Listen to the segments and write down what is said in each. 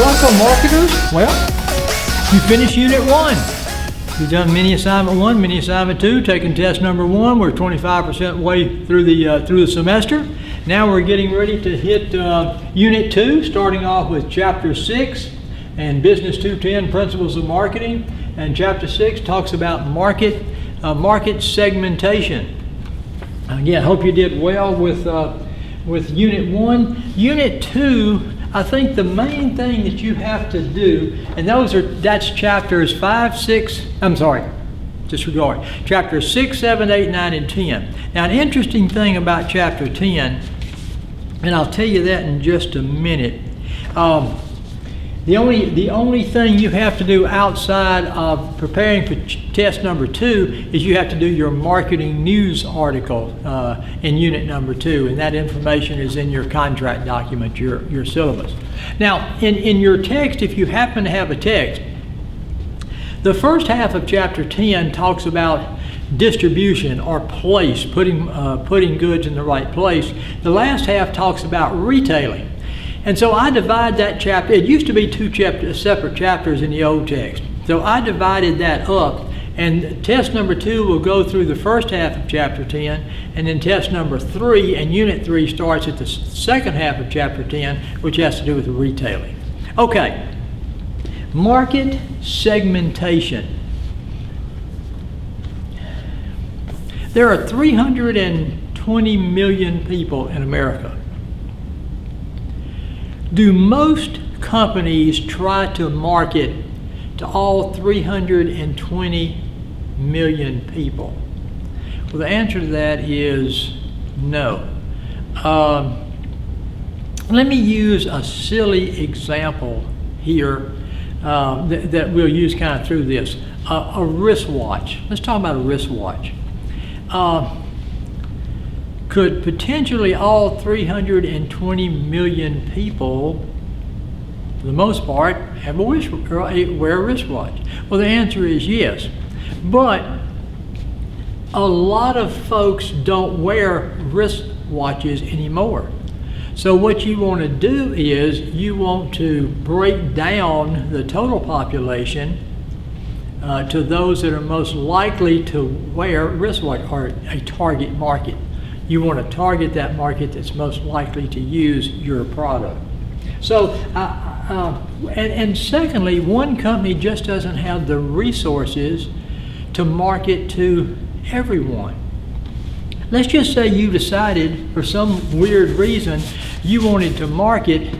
Welcome, marketers. Well, you finished Unit 1. You've done mini assignment 1, mini assignment 2, taken test number 1. We're 25% way through the semester. Now we're getting ready to hit Unit 2, starting off with Chapter 6 and Business 210, Principles of Marketing. And Chapter 6 talks about market segmentation. Again, hope you did well with Unit 1. Unit 2, I think the main thing that you have to do, and that's chapters 5, 6, disregard. Chapters 6, 7, 8, 9, and 10. Now, an interesting thing about Chapter 10, and I'll tell you that in just a minute. The only thing you have to do outside of preparing for test number 2 is you have to do your marketing news article in unit number 2, and that information is in your contract document, your syllabus. Now, in your text, if you happen to have a text, the first half of chapter 10 talks about distribution or place, putting goods in the right place. The last half talks about retailing. And so I divide that chapter. It used to be two separate chapters in the old text. So I divided that up, and test number 2 will go through the first half of chapter 10, and then test number 3 and unit 3 starts at the second half of chapter 10, which has to do with retailing. Okay, market segmentation. There are 320 million people in America. Do most companies try to market to all 320 million people? Well, the answer to that is no. Let me use a silly example here that we'll use kind of through this. A wristwatch. Let's talk about a wristwatch. Could potentially all 320 million people, for the most part, wear a wristwatch? Well, the answer is yes. But a lot of folks don't wear wristwatches anymore. So what you want to do is you want to break down the total population to those that are most likely to wear wristwatch, or a target market. You want to target that market that's most likely to use your product. So, and secondly, one company just doesn't have the resources to market to everyone. Let's just say you decided, for some weird reason, you wanted to market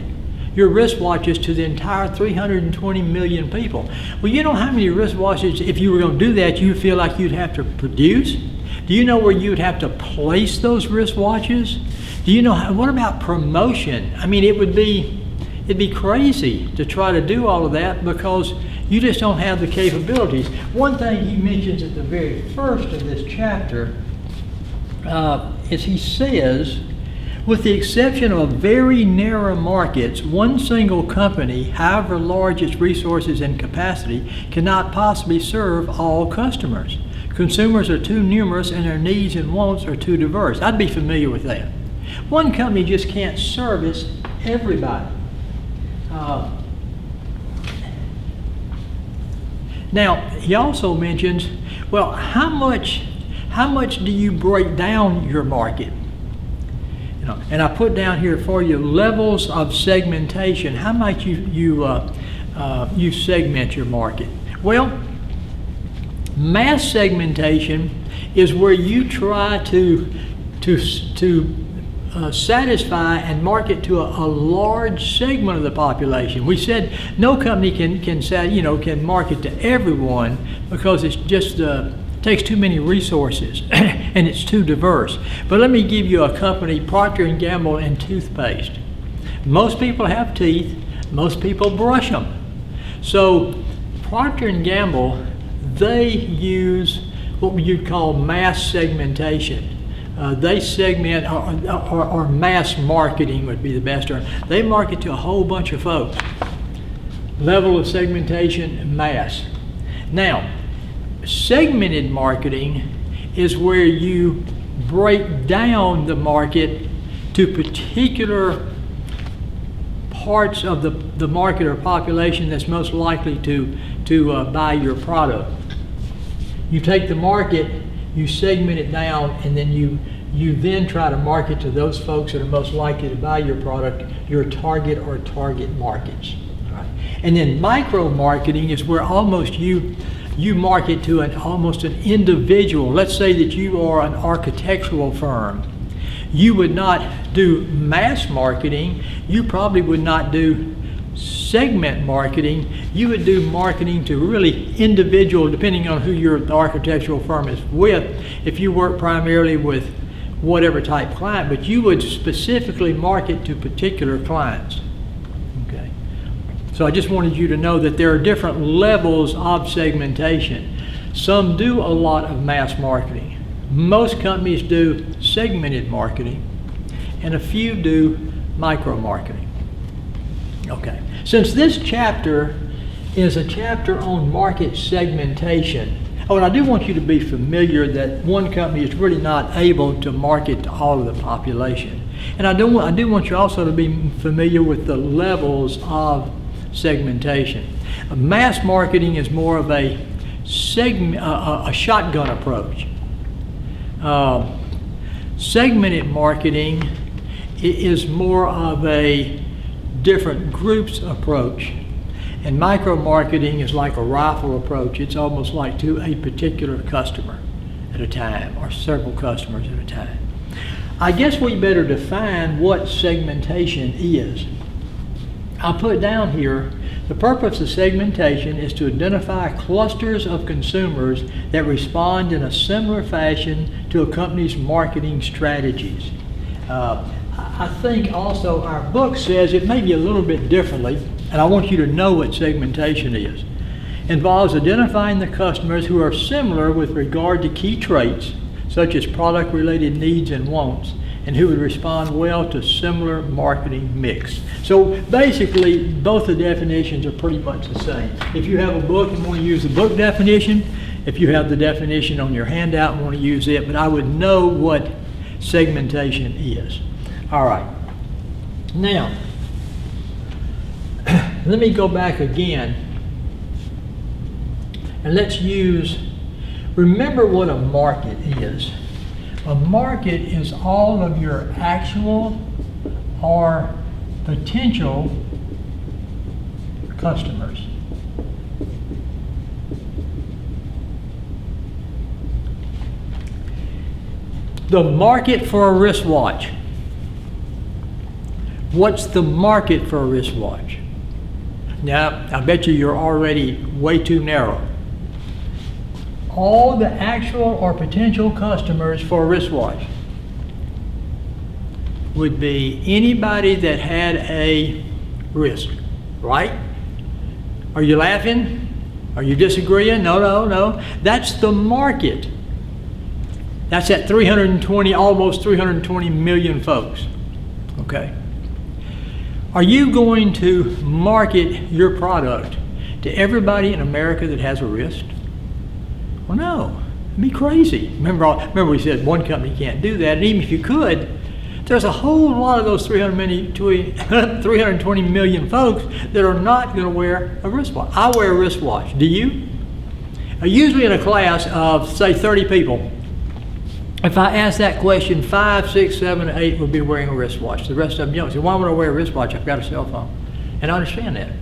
your wristwatches to the entire 320 million people. Well, you know how many wristwatches, if you were going to do that, you feel like you'd have to produce? Do you know where you would have to place those wristwatches? Do you know what about promotion? I mean, it'd be crazy to try to do all of that because you just don't have the capabilities. One thing he mentions at the very first of this chapter is he says, with the exception of very narrow markets, one single company, however large its resources and capacity, cannot possibly serve all customers. Consumers are too numerous and their needs and wants are too diverse. I'd be familiar with that. One company just can't service everybody. Now, he also mentions, well, how much do you break down your market? You know, and I put down here for you levels of segmentation. How might you segment your market? Well, mass segmentation is where you try to satisfy and market to a large segment of the population. We said no company can market to everyone because it's just takes too many resources and it's too diverse. But let me give you a company, Procter & Gamble and toothpaste. Most people have teeth. Most people brush them. So Procter & Gamble, they use what you'd call mass segmentation. They segment, or mass marketing would be the best term. They market to a whole bunch of folks. Level of segmentation, mass. Now, segmented marketing is where you break down the market to particular parts of the the market or population that's most likely to buy your product. You take the market, you segment it down, and then you then try to market to those folks that are most likely to buy your product, your target or target markets. Right? And then micro marketing is where almost you market to almost an individual. Let's say that you are an architectural firm. You would not do mass marketing. You probably would not do segment marketing. You would do marketing to really individual, depending on who your architectural firm is with. If you work primarily with whatever type client, but you would specifically market to particular clients. Okay. So I just wanted you to know that there are different levels of segmentation. Some do a lot of mass marketing. Most companies do segmented marketing, and a few do micro marketing. Okay. Since this chapter is a chapter on market segmentation, oh, and I do want you to be familiar that one company is really not able to market to all of the population. And I do want you also to be familiar with the levels of segmentation. Mass marketing is more of a shotgun approach. Segmented marketing is more of a different groups approach. And micro marketing is like a rifle approach. It's almost like to a particular customer at a time, or several customers at a time. I guess we better define what segmentation is. I'll put down here, the purpose of segmentation is to identify clusters of consumers that respond in a similar fashion to a company's marketing strategies. I think also our book says it may be a little bit differently, and I want you to know what segmentation is. Involves identifying the customers who are similar with regard to key traits, such as product-related needs and wants, and who would respond well to similar marketing mix. So basically, both the definitions are pretty much the same. If you have a book and want to use the book definition, if you have the definition on your handout and want to use it, but I would know what segmentation is. All right. Now, let me go back again, and let's remember what a market is. A market is all of your actual or potential customers. The market for a wristwatch. What's the market for a wristwatch? Now, I bet you're already way too narrow. All the actual or potential customers for a wristwatch would be anybody that had a wrist, right? Are you laughing? Are you disagreeing? No. That's the market. That's at almost 320 million folks, okay? Are you going to market your product to everybody in America that has a wrist? Well, no, it'd be crazy. Remember we said one company can't do that, and even if you could, there's a whole lot of those 320 million folks that are not going to wear a wristwatch. I wear a wristwatch. Do you? Usually in a class of, say, 30 people, if I ask that question, 5, 6, 7, 8 would be wearing a wristwatch. The rest of them don't. So why would I wear a wristwatch? I've got a cell phone. And I understand that.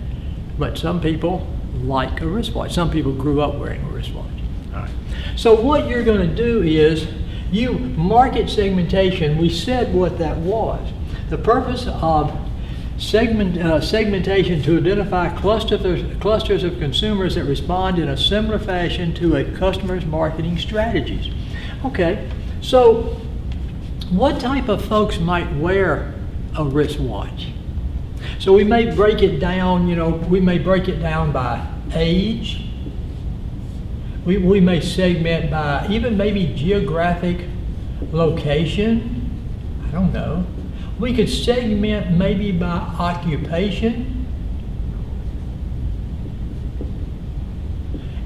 But some people like a wristwatch. Some people grew up wearing a wristwatch. All right. So what you're going to do is you market segmentation. We said what that was. The purpose of segmentation to identify clusters of consumers that respond in a similar fashion to a customer's marketing strategies. Okay, so what type of folks might wear a wristwatch? So we may break it down, by age. We may segment by even maybe geographic location. I don't know. We could segment maybe by occupation.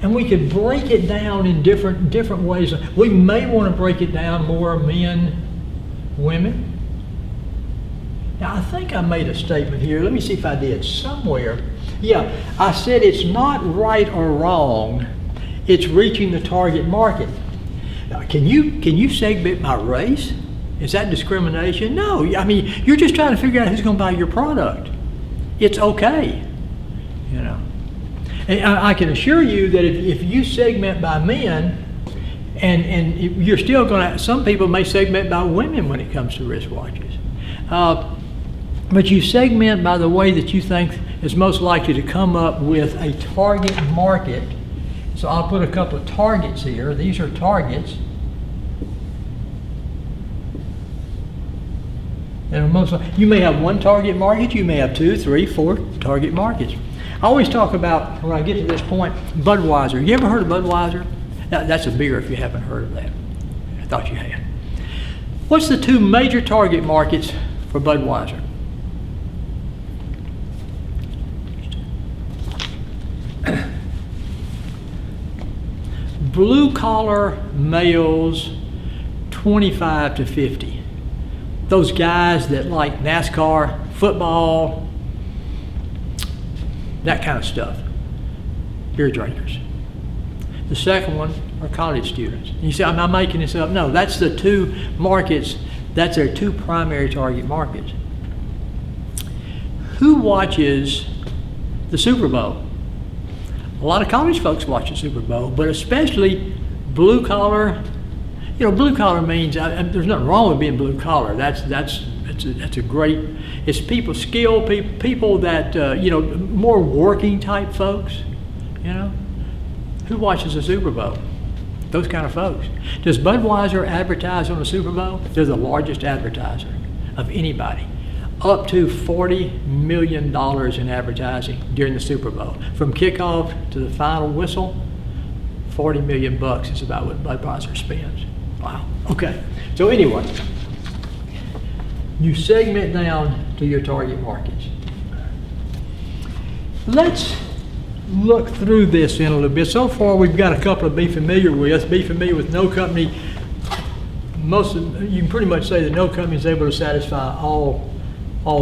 And we could break it down in different ways. We may want to break it down more men, women. Now, I think I made a statement here. Let me see if I did somewhere. Yeah, I said it's not right or wrong. It's reaching the target market. Now, can you segment by race? Is that discrimination? No. I mean, you're just trying to figure out who's going to buy your product. It's okay, you know. And I can assure you that if you segment by men, and you're still going to, some people may segment by women when it comes to wristwatches. But you segment by the way that you think is most likely to come up with a target market. So I'll put a couple of targets here. These are targets. And you may have one target market, you may have 2, 3, 4 target markets. I always talk about, when I get to this point, Budweiser. You ever heard of Budweiser? Now, that's a beer if you haven't heard of that. I thought you had. What's the 2 major target markets for Budweiser? Blue collar males 25 to 50. Those guys that like NASCAR, football, that kind of stuff. Beer drinkers. The second one are college students. You say, I'm not making this up. No, that's the 2 markets, that's their 2 primary target markets. Who watches the Super Bowl? A lot of college folks watch the Super Bowl, but especially blue collar. You know, blue collar means there's nothing wrong with being blue collar. That's a great. It's people, skilled people that you know, more working type folks. You know, who watches the Super Bowl? Those kind of folks. Does Budweiser advertise on the Super Bowl? They're the largest advertiser of anybody. Up to $40 million in advertising during the Super Bowl. From kickoff to the final whistle, $40 million is about what Budweiser spends. Wow. Okay. So anyway, you segment down to your target markets. Let's look through this in a little bit. So far, we've got a couple to be familiar with. Be familiar with no company. You can pretty much say that no company is able to satisfy all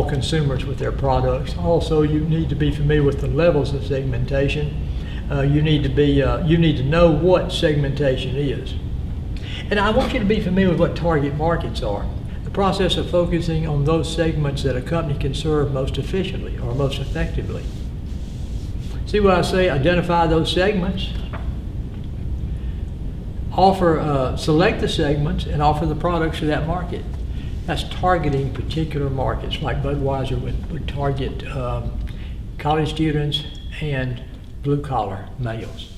consumers with their products. Also, you need to be familiar with the levels of segmentation. You need to know what segmentation is. And I want you to be familiar with what target markets are. The process of focusing on those segments that a company can serve most efficiently or most effectively. See what I say? Identify those segments. Select the segments and offer the products to that market. That's targeting particular markets, like Budweiser would target college students and blue-collar males.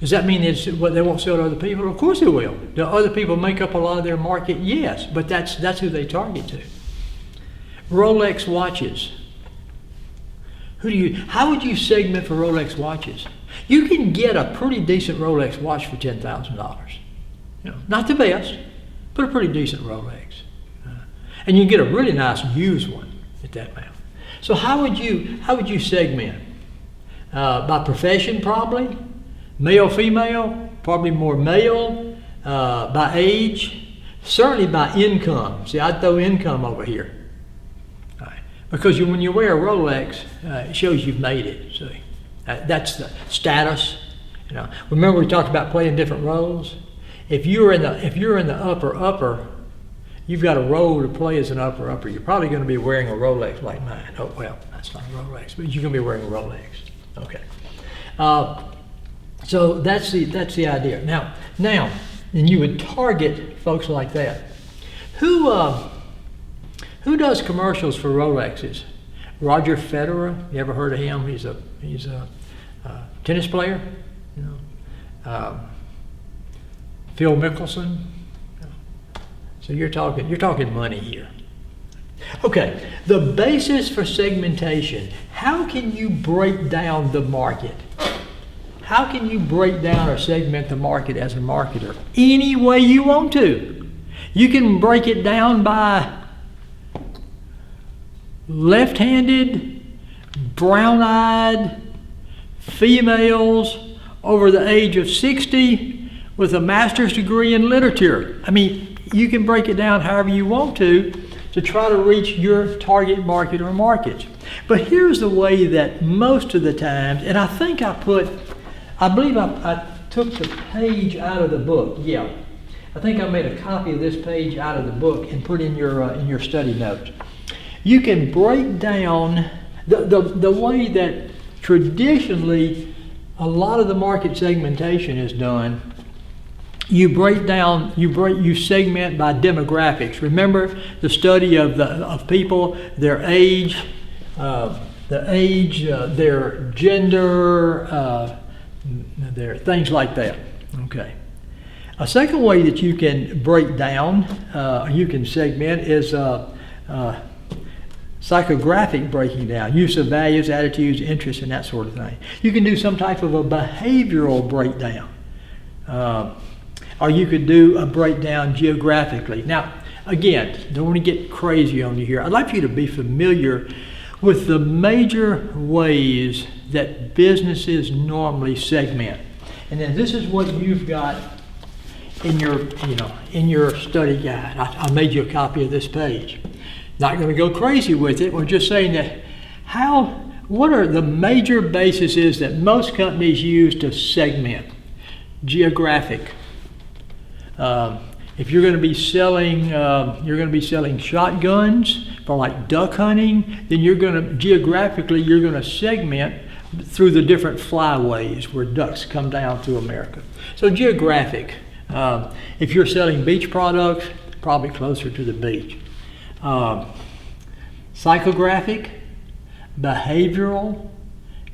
Does that mean they won't sell to other people? Of course they will. Do other people make up a lot of their market? Yes, but that's who they target to. Rolex watches. How would you segment for Rolex watches? You can get a pretty decent Rolex watch for $10,000. You know, not the best, but a pretty decent Rolex. And you can get a really nice used one at that amount. So how would you segment? By profession, probably. Male, female, probably more male. By age, certainly by income. See, I'd throw income over here. All right. Because when you wear a Rolex, it shows you've made it. See, that's the status. You know, remember we talked about playing different roles. If you're in the upper. You've got a role to play as an upper. You're probably going to be wearing a Rolex like mine. Oh, well, that's not a Rolex, but you're going to be wearing a Rolex. Okay. So that's the idea. Now, and you would target folks like that. Who does commercials for Rolexes? Roger Federer. You ever heard of him? He's a tennis player. You know. Phil Mickelson. So you're talking money here. Okay, the basis for segmentation. How can you break down the market? How can you break down or segment the market as a marketer? Any way you want to. You can break it down by left-handed, brown-eyed females over the age of 60 with a master's degree in literature. I mean, you can break it down however you want to to try to reach your target market or markets. But here's the way that most of the times, and I think I believe I took the page out of the book. Yeah, I think I made a copy of this page out of the book and put in your study notes. You can break down the way that traditionally a lot of the market segmentation is done. You segment by demographics. Remember the study of people, their age, their gender, their things like that. Okay. A second way that you can break down, you can segment, is psychographic breaking down, use of values, attitudes, interests, and that sort of thing. You can do some type of a behavioral breakdown. Or you could do a breakdown geographically. Now, again, don't want to get crazy on you here. I'd like for you to be familiar with the major ways that businesses normally segment. And then this is what you've got in your study guide. I made you a copy of this page. Not going to go crazy with it. We're just saying that what are the major bases that most companies use to segment? Geographic. If you're going to be selling, shotguns for like duck hunting, then geographically you're going to segment through the different flyways where ducks come down through America. So geographic. If you're selling beach products, probably closer to the beach. Psychographic, behavioral,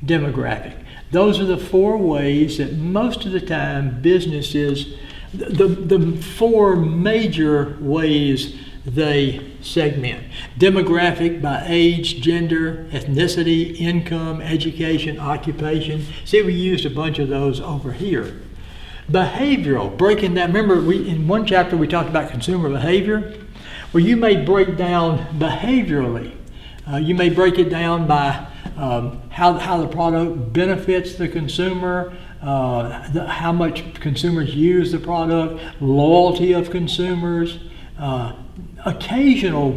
demographic. Those are the four ways that most of the time businesses, the four major ways they segment. Demographic by age, gender, ethnicity, income, education, occupation. See, we used a bunch of those over here. Behavioral, breaking down. Remember, in one chapter we talked about consumer behavior. Well, you may break down behaviorally. You may break it down by how the product benefits the consumer, how much consumers use the product, loyalty of consumers, occasional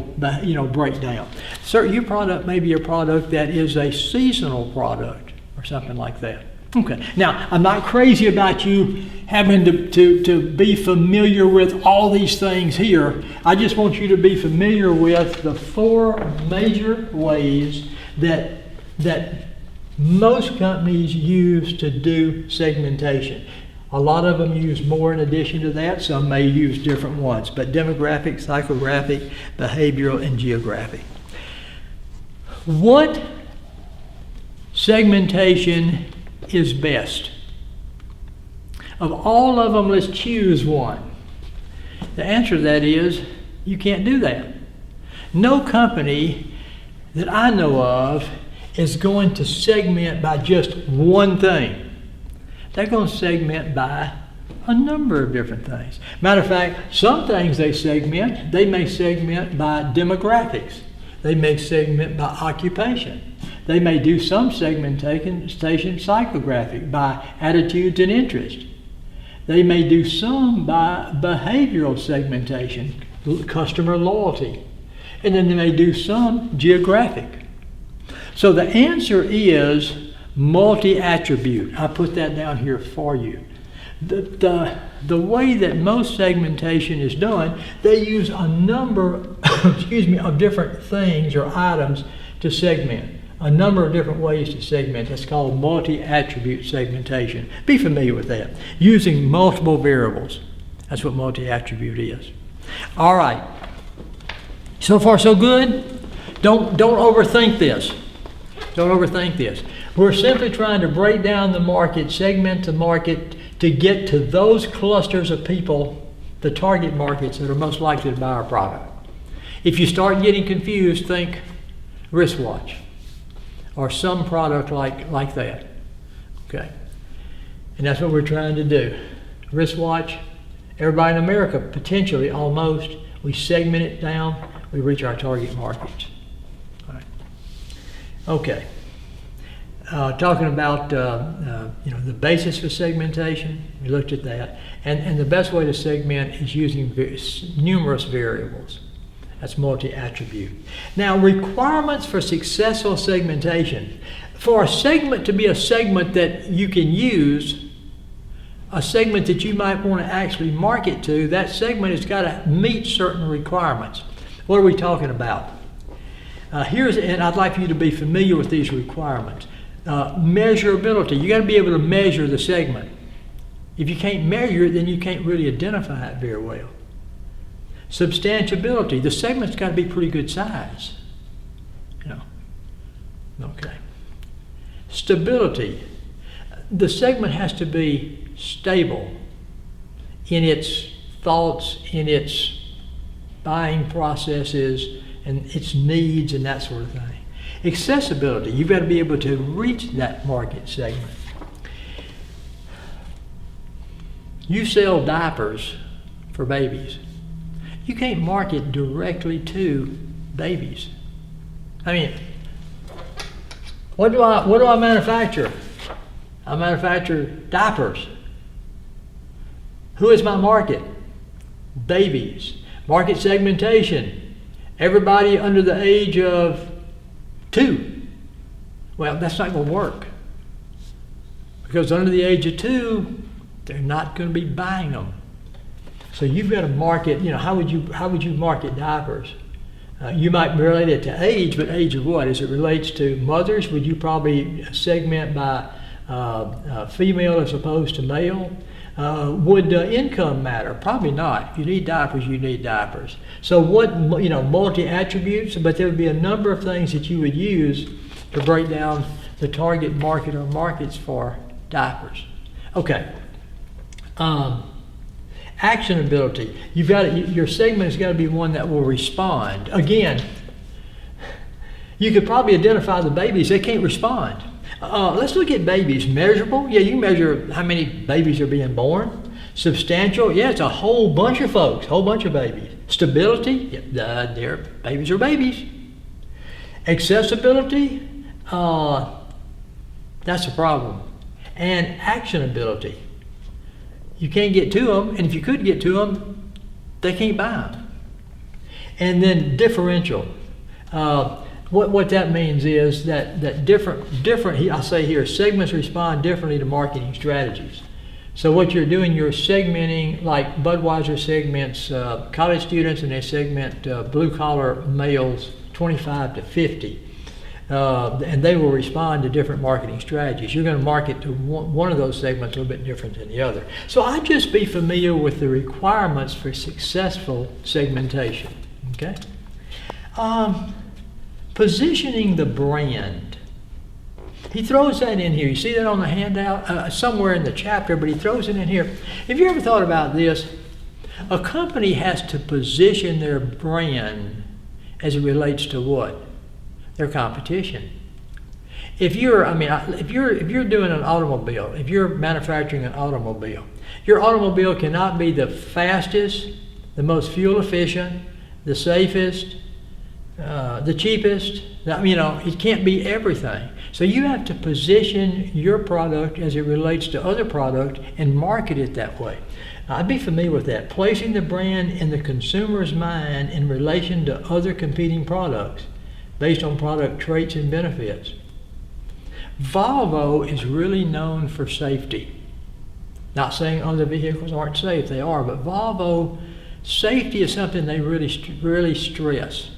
breakdown. Your product may be a product that is a seasonal product or something like that. Okay. Now, I'm not crazy about you having to be familiar with all these things here. I just want you to be familiar with the four major ways that most companies use to do segmentation. A lot of them use more in addition to that. Some may use different ones, but demographic, psychographic, behavioral, and geographic. What segmentation is best? Of all of them, let's choose one. The answer to that is you can't do that. No company that I know of is going to segment by just one thing. They're going to segment by a number of different things. Matter of fact, some things they may segment by demographics. They may segment by occupation. They may do some segmentation psychographic by attitudes and interests. They may do some by behavioral segmentation, customer loyalty. And then they may do some geographic. So the answer is multi-attribute. I put that down here for you. The way that most segmentation is done, they use a number of different things or items to segment. A number of different ways to segment. That's called multi-attribute segmentation. Be familiar with that. Using multiple variables. That's what multi-attribute is. All right. So far so good? Don't overthink this. Don't overthink this. We're simply trying to break down the market, segment the market to get to those clusters of people, the target markets that are most likely to buy our product. If you start getting confused, think wristwatch or some product like that. Okay. And that's what we're trying to do. Wristwatch, everybody in America, potentially almost, we segment it down, we reach our target markets. All right. Okay. Talking about the basis for segmentation, we looked at that, and the best way to segment is using numerous variables. That's multi-attribute. Now, requirements for successful segmentation. For a segment to be a segment that you can use, a segment that you might want to actually market to, that segment has got to meet certain requirements. What are we talking about? And I'd like for you to be familiar with these requirements. Measurability. You got to be able to measure the segment. If you can't measure it, then you can't really identify it very well. Substantiability. The segment's got to be pretty good size. Okay. Stability. The segment has to be stable in its thoughts, in its buying processes, and its needs and that sort of thing. Accessibility. You've got to be able to reach that market segment. You sell diapers for babies. You can't market directly to babies. I mean, what do I manufacture? I manufacture diapers. Who is my market? Babies. Market segmentation. Everybody under the age of 2. Well, that's not going to work. Because under the age of 2, they're not going to be buying them. So you've got to market, how would you market diapers? You might relate it to age, but age of what? As it relates to mothers, would you probably segment by female as opposed to male? Would income matter? Probably not. If you need diapers, you need diapers. So what, multi-attributes, but there would be a number of things that you would use to break down the target market or markets for diapers. Okay. Actionability. Your segment has got to be one that will respond. Again, you could probably identify the babies. They can't respond. Let's look at babies. Measurable. Yeah, you can measure how many babies are being born. Substantial. Yeah, it's a whole bunch of folks, whole bunch of babies. Stability. Yeah, their babies are babies. Accessibility. That's a problem. And actionability. You can't get to them, and if you could get to them, they can't buy them. And then differential. What that means is that different. I say here, segments respond differently to marketing strategies. So what you're doing, you're segmenting, like Budweiser segments college students, and they segment blue collar males 25 to 50. And they will respond to different marketing strategies. You're going to market to one of those segments a little bit different than the other. So I'd just be familiar with the requirements for successful segmentation. Okay. Positioning the brand. He throws that in here. You see that on the handout somewhere in the chapter, but he throws it in here. Have you ever thought about this? A company has to position their brand as it relates to what? Their competition. If you're doing an automobile, if you're manufacturing an automobile, your automobile cannot be the fastest, the most fuel efficient, the safest, the cheapest. It can't be everything. So you have to position your product as it relates to other product and market it that way. I'd be familiar with that. Placing the brand in the consumer's mind in relation to other competing products, based on product traits and benefits. Volvo is really known for safety. Not saying other vehicles aren't safe, they are, but Volvo, safety is something they really stress.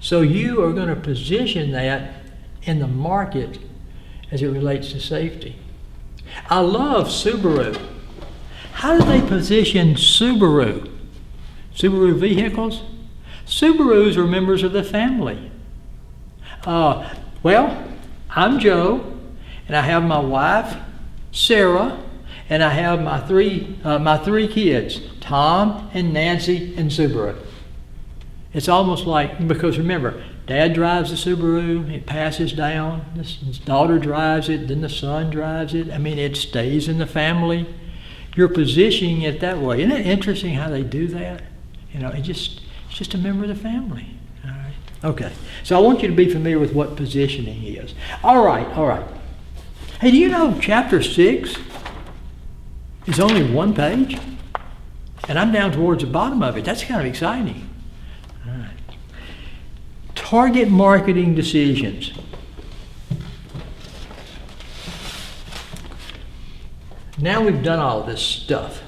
So you are going to position that in the market as it relates to safety. I love Subaru. How do they position Subaru? Subaru vehicles? Subarus are members of the family. I'm Joe, and I have my wife, Sarah, and I have my three kids, Tom and Nancy and Subaru. It's almost like, because remember, Dad drives the Subaru, it passes down, his daughter drives it, then the son drives it. It stays in the family. You're positioning it that way. Isn't it interesting how they do that? It's just a member of the family. Okay, so I want you to be familiar with what positioning is. All right. Hey, do you know chapter 6 is only one page? And I'm down towards the bottom of it. That's kind of exciting. All right. Target marketing decisions. Now we've done all this stuff.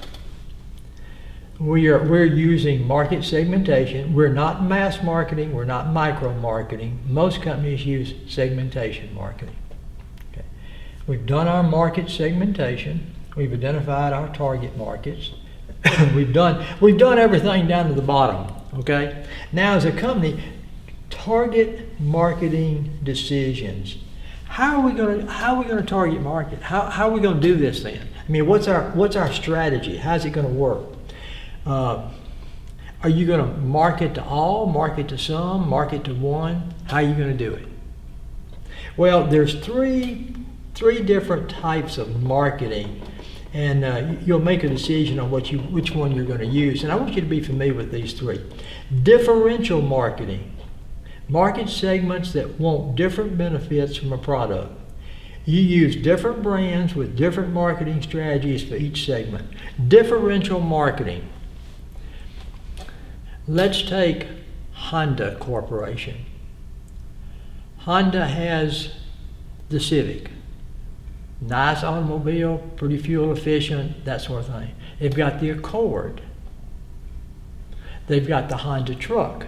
We're using market segmentation. We're not mass marketing. We're not micro marketing. Most companies use segmentation marketing. Okay. We've done our market segmentation. We've identified our target markets. we've done everything down to the bottom. Okay. Now, as a company, target marketing decisions. How are we going to target market? How are we going to do this then? I mean, what's our strategy? How's it going to work? Are you going to market to all, market to some, market to one? How are you going to do it? Well, there's three different types of marketing, and you'll make a decision on which one you're going to use. And I want you to be familiar with these three. Differential marketing. Market segments that want different benefits from a product. You use different brands with different marketing strategies for each segment. Differential marketing. Let's take Honda Corporation. Honda has the Civic. Nice automobile, pretty fuel efficient, that sort of thing. They've got the Accord. They've got the Honda truck.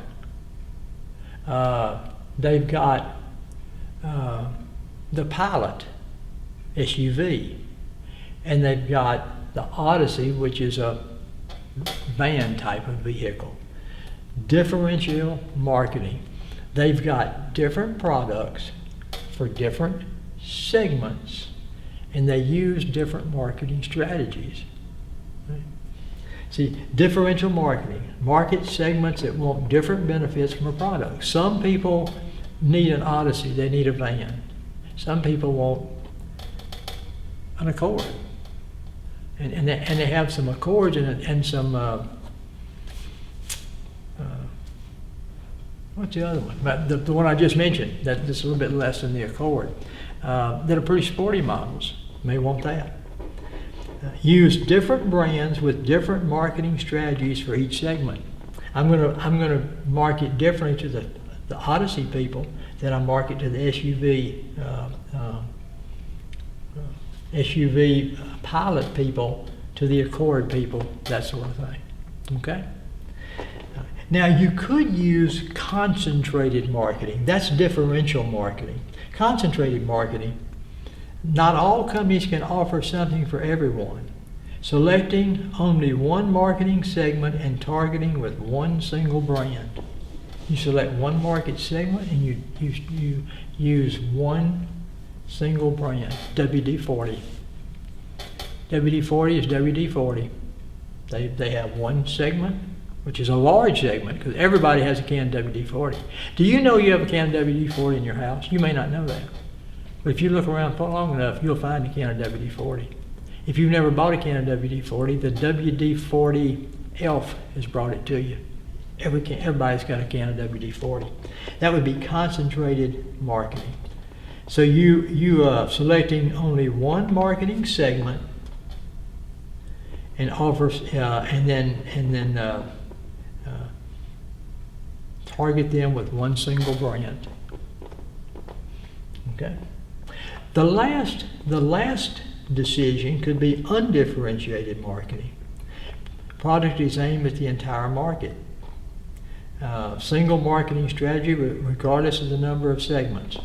They've got the Pilot SUV. And they've got the Odyssey, which is a van type of vehicle. Differential marketing. They've got different products for different segments, and they use different marketing strategies. Right? See, differential marketing, market segments that want different benefits from a product. Some people need an Odyssey, they need a van. Some people want an Accord. And they have some Accords and some what's the other one? But the one I just mentioned, that's a little bit less than the Accord. That are pretty sporty models. You may want that. Use different brands with different marketing strategies for each segment. I'm gonna market differently to the Odyssey people than I market to the SUV Pilot people, to the Accord people, that sort of thing. Okay. Now, you could use concentrated marketing. That's differential marketing. Concentrated marketing, not all companies can offer something for everyone. Selecting only one marketing segment and targeting with one single brand. You select one market segment and you use one single brand, WD-40. WD-40 is WD-40. They have one segment, which is a large segment, because everybody has a can of WD-40. Do you know you have a can of WD-40 in your house? You may not know that. But if you look around for long enough, you'll find a can of WD-40. If you've never bought a can of WD-40, the WD-40 ELF has brought it to you. Everybody's got a can of WD-40. That would be concentrated marketing. So you selecting only one marketing segment and offers, and then target them with one single brand. Okay. The last decision could be undifferentiated marketing. Product is aimed at the entire market. Single marketing strategy regardless of the number of segments.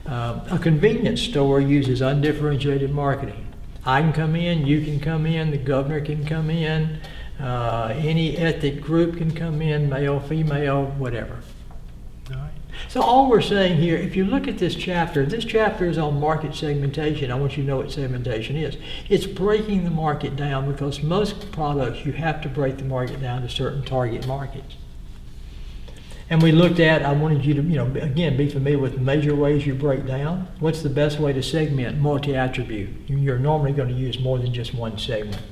A convenience store uses undifferentiated marketing. I can come in, you can come in, the governor can come in, any ethnic group can come in, male, female, whatever. All right. So all we're saying here, if you look at this chapter is on market segmentation. I want you to know what segmentation is. It's breaking the market down, because most products you have to break the market down to certain target markets. And we looked at, I wanted you to, again, be familiar with major ways you break down. What's the best way to segment? Multi-attribute. You're normally going to use more than just one segment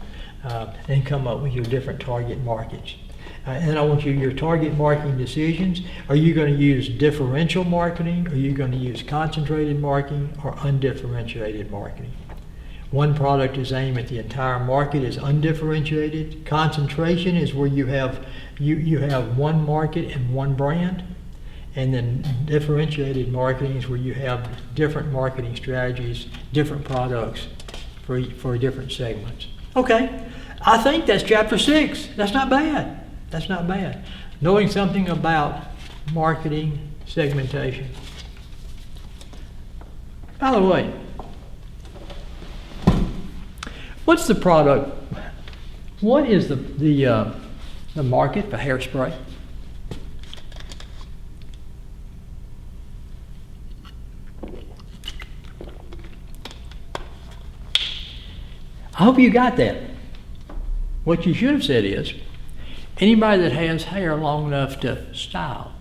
and come up with your different target markets. And then I want your target marketing decisions. Are you going to use differential marketing? Are you going to use concentrated marketing or undifferentiated marketing? One product is aimed at the entire market, is undifferentiated. Concentration is where you have one market and one brand. And then differentiated marketing is where you have different marketing strategies, different products for different segments. Okay, I think that's chapter 6. That's not bad. That's not bad. Knowing something about marketing segmentation. By the way, what's the product? What is the market for hairspray? I hope you got that. What you should have said is, anybody that has hair long enough to style.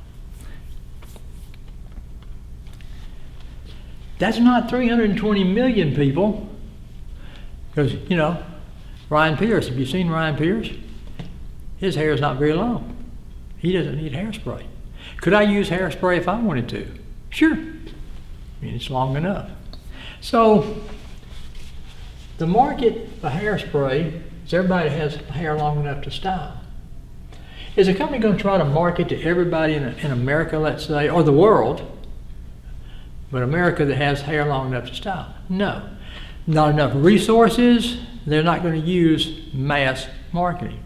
That's not 320 million people. Because, you know, Ryan Pierce, have you seen Ryan Pierce? His hair is not very long. He doesn't need hairspray. Could I use hairspray if I wanted to? Sure. I mean, it's long enough. So, the market for hairspray is everybody that has hair long enough to style. Is a company going to try to market to everybody in America, let's say, or the world, but America that has hair long enough to style? No. Not enough resources. They're not going to use mass marketing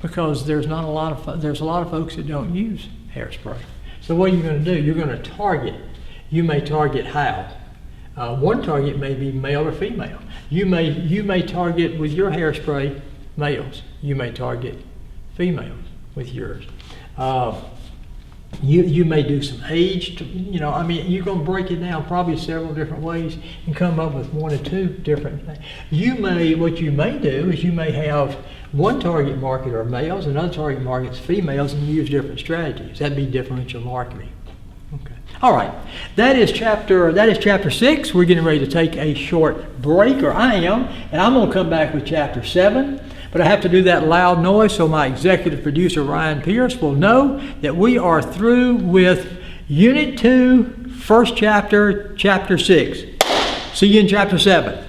because there's a lot of folks that don't use hairspray. So what are you going to do? You're going to target. You may target how? One target may be male or female. You may target with your hairspray males. You may target females with yours. You may do some age, you know, I mean, you're going to break it down probably several different ways and come up with 1 or 2 different things. What you may do is you may have one target market are males, another target market is females, and you use different strategies. That'd be differential marketing. Okay. All right. That is chapter 6. We're getting ready to take a short break, or I am, and I'm going to come back with chapter 7. But I have to do that loud noise so my executive producer, Ryan Pierce, will know that we are through with Unit 2, first chapter, chapter 6. See you in chapter 7.